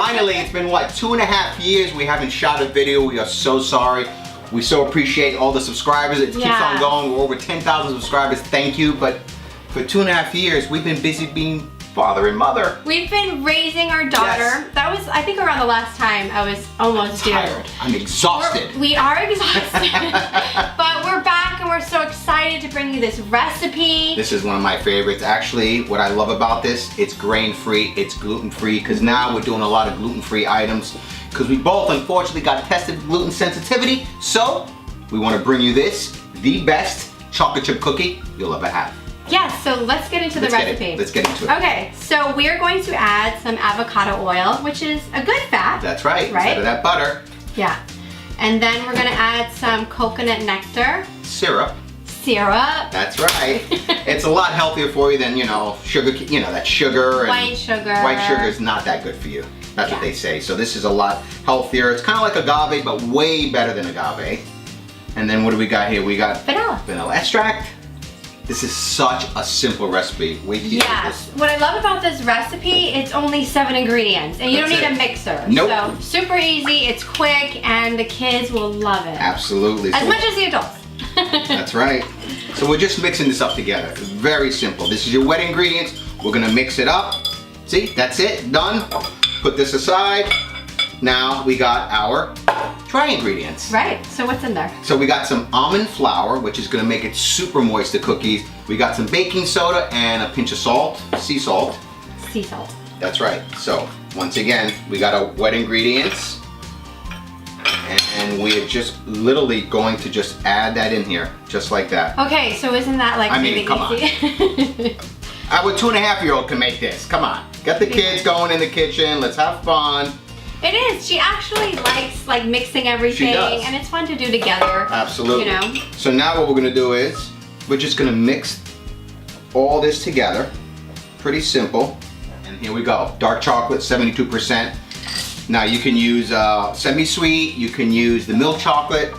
Finally, it's been what, 2.5 years we haven't shot a video. We are so sorry. We so appreciate all the subscribers. It keeps on going. We're over 10,000 subscribers. Thank you. But for 2.5 years, we've been busy being father and mother. We've been raising our daughter. Yes. That was, I think, around the last time I was almost due. I'm exhausted. We are exhausted. But we're back and we're so excited to bring you this recipe. This is one of my favorites. Actually, what I love about this, it's grain-free, it's gluten-free, because now we're doing a lot of gluten-free items, because we both unfortunately got tested with gluten sensitivity. So we want to bring you this, the best chocolate chip cookie you'll ever have. Yes, so let's get into the recipe. Let's get into it. Okay, so we are going to add some avocado oil, which is a good fat. That's right, instead of that butter. Yeah. And then we're gonna add some coconut nectar. Syrup. That's right. It's a lot healthier for you than, sugar, that sugar. And white sugar. White sugar is not that good for you. That's what they say. So this is a lot healthier. It's kind of like agave, but way better than agave. And then what do we got here? We got vanilla extract. This is such a simple recipe. Wait till you get this. What I love about this recipe, it's only 7 ingredients, and you don't need a mixer. Nope. So super easy, it's quick, and the kids will love it. Absolutely. As much as the adults. That's right. So we're just mixing this up together. It's very simple. This is your wet ingredients. We're gonna mix it up. See, that's it, done. Put this aside. Now we got our dry ingredients. Right, so what's in there? So we got some almond flour, which is gonna make it super moist, the cookies. We got some baking soda and a pinch of salt, sea salt. Sea salt. That's right. So once again, we got our wet ingredients. And we are just literally going to just add that in here, just like that. Okay, so isn't that like really easy? Come on. Our 2.5-year-old can make this. Come on. Get the kids going in the kitchen. Let's have fun. It is. She actually likes like mixing everything, and it's fun to do together. Absolutely. So now what we're gonna do is we're just gonna mix all this together. Pretty simple. And here we go. Dark chocolate, 72%. Now you can use semi-sweet. You can use the milk chocolate.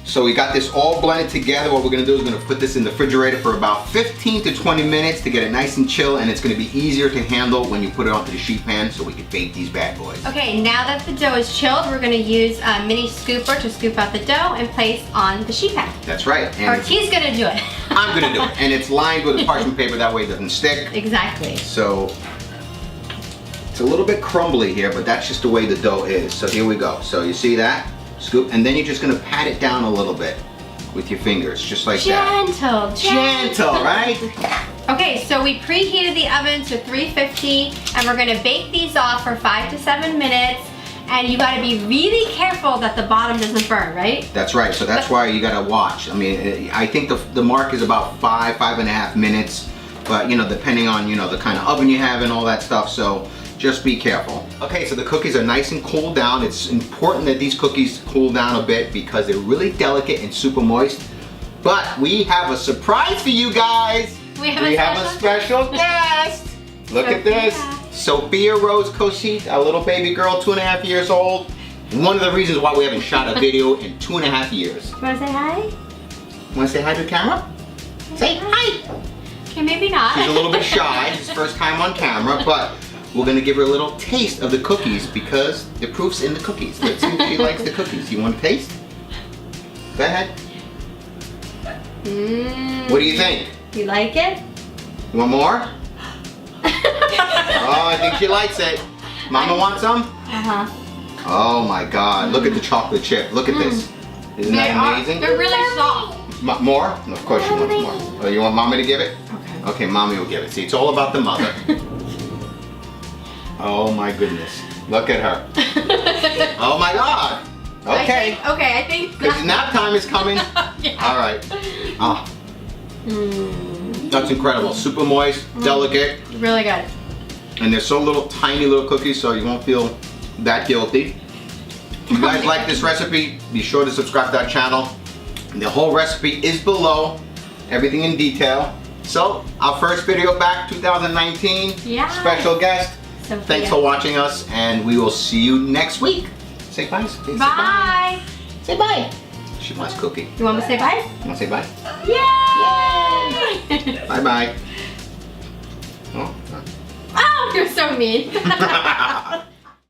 So we got this all blended together. What we're gonna do is we're gonna put this in the refrigerator for about 15 to 20 minutes to get it nice and chill, and it's gonna be easier to handle when you put it onto the sheet pan so we can bake these bad boys. Okay, now that the dough is chilled, we're gonna use a mini scooper to scoop out the dough and place on the sheet pan. That's right. Or he's gonna do it. I'm gonna do it. And it's lined with parchment paper, that way it doesn't stick. Exactly. So it's a little bit crumbly here, but that's just the way the dough is. So here we go. So you see that? Scoop, and then you're just gonna pat it down a little bit with your fingers, just like that. Gentle, right? Okay, so we preheated the oven to 350, and we're gonna bake these off for 5 to 7 minutes. And you gotta be really careful that the bottom doesn't burn, right? That's right, so that's why you gotta watch. I mean, I think the mark is about 5.5 minutes, but depending on, the kind of oven you have and all that stuff, so just be careful. Okay, so the cookies are nice and cooled down. It's important that these cookies cool down a bit because they're really delicate and super moist. But we have a surprise for you guys. We have a special guest. Look at this. Sophia Rose Koshit, a little baby girl, 2.5 years old. One of the reasons why we haven't shot a video in 2.5 years. You wanna say hi? Wanna say hi to the camera? Say hi. Okay, maybe not. She's a little bit shy. It's her first time on camera, but we're gonna give her a little taste of the cookies because the proof's in the cookies. Let's see if she likes the cookies. You want to taste? Go ahead. What do you think? You like it? You want more? Oh, I think she likes it. Mama wants some? Uh-huh. Oh my God, look at the chocolate chip. Look at this. Isn't that amazing? They're really soft. More? Of course she wants more. Oh, you want Mommy to give it? Okay. Okay, Mommy will give it. See, it's all about the mother. Oh my goodness. Look at her. Oh my God. Okay. I think. Because nap time is coming. Yeah. All right. Oh. That's incredible. Super moist, delicate. Really good. And they're so little, tiny little cookies, so you won't feel that guilty. If you guys like this recipe, be sure to subscribe to our channel. The whole recipe is below, everything in detail. So, our first video back, 2019. Yeah. Special guest. Sophia. Thanks for watching us, and we will see you next week. Say bye. Bye. Say bye. She wants cookie. You want me to say bye? You want to say bye? Yay! Bye-bye. Oh, you're so mean.